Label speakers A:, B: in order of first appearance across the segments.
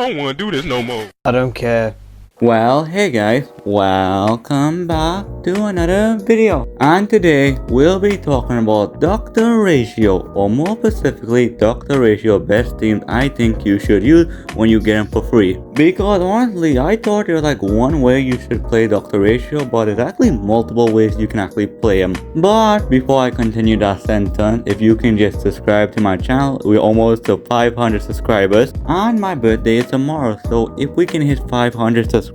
A: don't want to do this no more.
B: I don't care.
C: Well, hey guys, welcome back to another video, and today we'll be talking about Doctor Ratio, or more specifically Doctor Ratio best teams I think you should use when you get them for free. Because honestly, I thought there was like one way you should play Doctor Ratio, but there's actually multiple ways you can actually play him. But before I continue that sentence, if you can just subscribe to my channel, we're almost to 500 subscribers, and my birthday is tomorrow, so if we can hit 500 subscribers,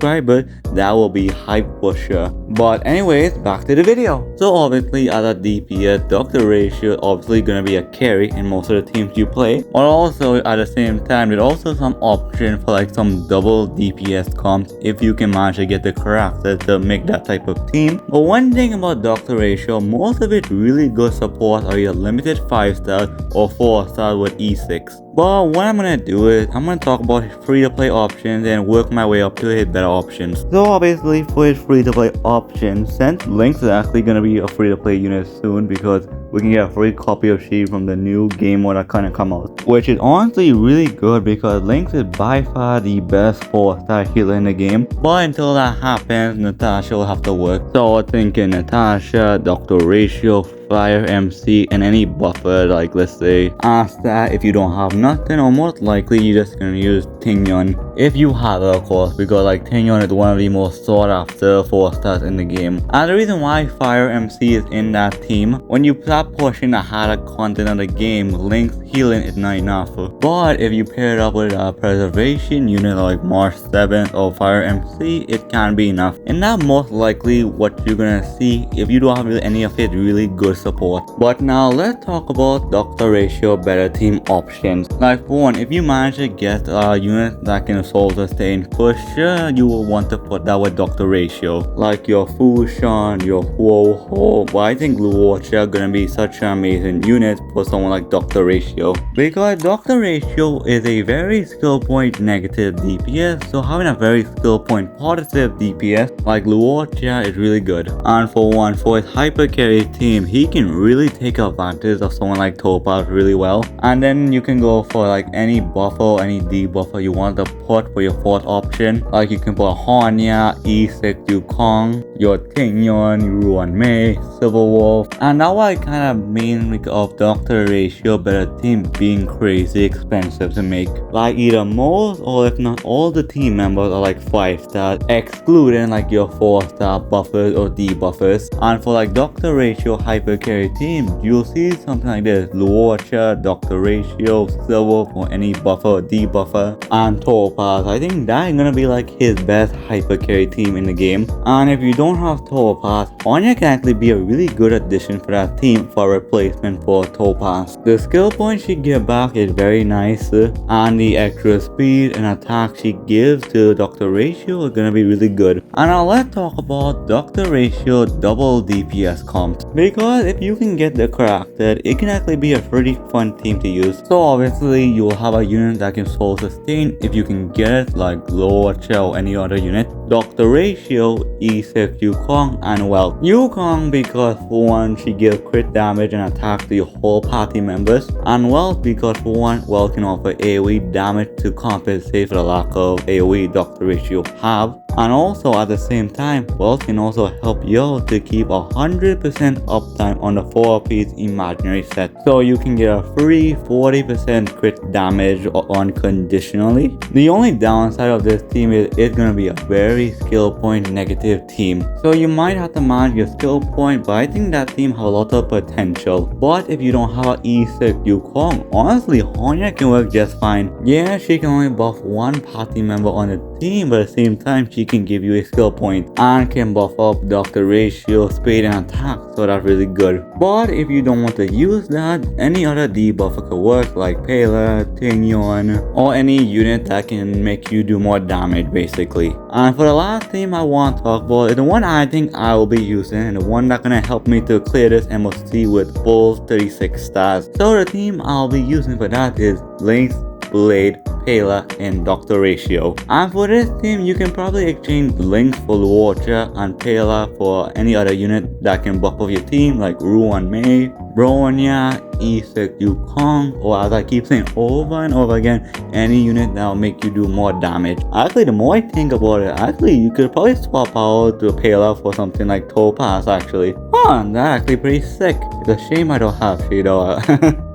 C: that will be hype for sure. But anyways, back to the video. So obviously as a DPS, Doctor Ratio is obviously gonna be a carry in most of the teams you play. But also at the same time, there's also some option for like some double DPS comps if you can manage to get the character to make that type of team. But one thing about Doctor Ratio, most of it really good support are either limited 5-star or 4-star with E6. But what I'm gonna do is, I'm gonna talk about his free-to-play options and work my way up to his better options. So obviously for his free-to-play options, since Lynx is actually gonna be a free-to-play unit soon because we can get a free copy of She from the new game mode that kinda come out. Which is honestly really good because Lynx is by far the best 4-star healer in the game. But until that happens, Natasha will have to work. So I was thinking Natasha, Doctor Ratio, Fire MC, and any buffer, like let's say Asta if you don't have nothing, or most likely you're just gonna use Tingyon if you have it, of course, because like Tingyon is one of the most sought after 4-stars in the game. And the reason why Fire MC is in that team, when you start pushing the harder content of the game, Lynx healing is not enough. But if you pair it up with a preservation unit like March 7th or Fire MC, it can be enough. And that's most likely what you're gonna see if you don't have any of it really good support. But now let's talk about Doctor Ratio better team options. Like for one, if you manage to get a unit that can soul sustain, for sure you will want to put that with Doctor Ratio. Like your Fushan, your Ho-Ho, but I think Luocha are gonna be such an amazing unit for someone like Doctor Ratio. Because Doctor Ratio is a very skill point negative DPS, so having a very skill point positive DPS like Luocha is really good. And for one, for his hyper carry team, he can really take advantage of someone like Topaz really well. And then you can go for like any buffer or any debuffer you want to put for your fourth option. Like you can put Honya, E6 Yukong, your Tingyon, Ruan Mei, Civil Wolf. And that's why I kind of mean of Doctor Ratio better team being crazy expensive to make. Like either most or if not all the team members are like 5-stars, excluding like your 4-star buffers or debuffers. And for like Doctor Ratio hyper carry team, you'll see something like this: Luocha, Doctor Ratio, Silver for any buffer or debuffer, and Topaz. I think that's gonna be like his best hyper carry team in the game. And if you don't have Topaz, Honya can actually be a really good addition for that team for a replacement for Topaz. The skill point she gives back is very nice, and the extra speed and attack she gives to Doctor Ratio are gonna be really good. And now let's talk about Doctor Ratio double DPS comps, because if you can get the character, it can actually be a pretty fun team to use. So obviously you will have a unit that can soul sustain if you can get it, like Luocha or any other unit. Doctor Ratio, E6 Yukong, and well, Yukong because for one, she gives crit damage and attack to your whole party members, and well because for one, well can offer AoE damage to compensate for the lack of AoE Doctor Ratio have. And also at the same time, Wealth can also help you to keep 100% uptime on the 4-piece imaginary set. So you can get a free 40% crit damage unconditionally. The only downside of this team is it's gonna be a very skill point negative team. So you might have to manage your skill point, but I think that team has a lot of potential. But if you don't have an E6 Yukong, honestly Honya can work just fine. Yeah, she can only buff one party member on the team, but at the same time she can give you a skill point and can buff up Doctor Ratio, speed and attack, so that's really good. But if you don't want to use that, any other debuffer could work, like Pela, Tingyon, or any unit that can make you do more damage basically. And for the last team I want to talk about is the one I think I will be using, and the one that's gonna help me to clear this MOC with full 36 stars. So the team I'll be using for that is Lynx, Blade, Paler in Doctor Ratio. And for this team, you can probably exchange Lynx for Luocha and Paler for any other unit that can buff up your team like Ruan Mei, Bronya, Isaac Yukong, or as I keep saying over and over again, any unit that will make you do more damage. Actually, the more I think about it, actually you could probably swap out to Paler for something like Topaz actually. That's actually pretty sick. It's a shame I don't have Shadow.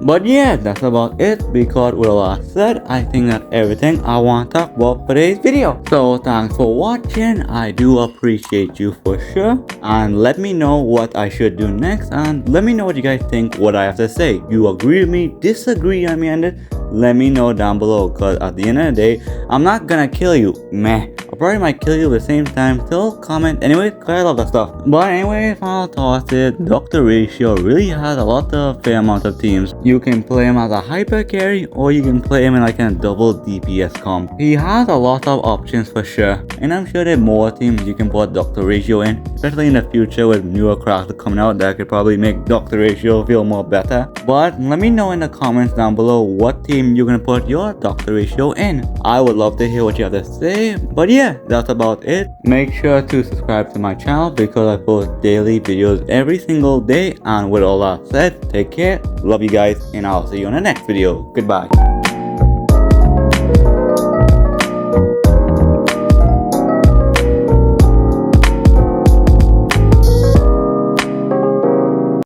C: But yeah, that's about it, because with all that said, I think that's everything I want to talk about for today's video. So thanks for watching, I do appreciate you for sure, and let me know what I should do next, and let me know what you guys think, what I have to say. You agree with me, disagree on me on it, let me know down below, because at the end of the day, I'm not gonna kill you, meh. I probably might kill you at the same time, still comment anyway, because I love that stuff. But anyway, final thoughts is, Dr. Ratio really has a lot of fair amount of teams. You can play him as a hyper carry, or you can play him in like a double DPS comp. He has a lot of options for sure, and I'm sure there are more teams you can put Dr. Ratio in, especially in the future with newer crafters coming out that could probably make Dr. Ratio feel more better. But let me know in the comments down below what team you're gonna put your Dr. Ratio in. I would love to hear what you have to say. But yeah, that's about it. Make sure to subscribe to my channel because I post daily videos every single day. And with all that said, take care, love you guys, and I'll see you in the next video. Goodbye.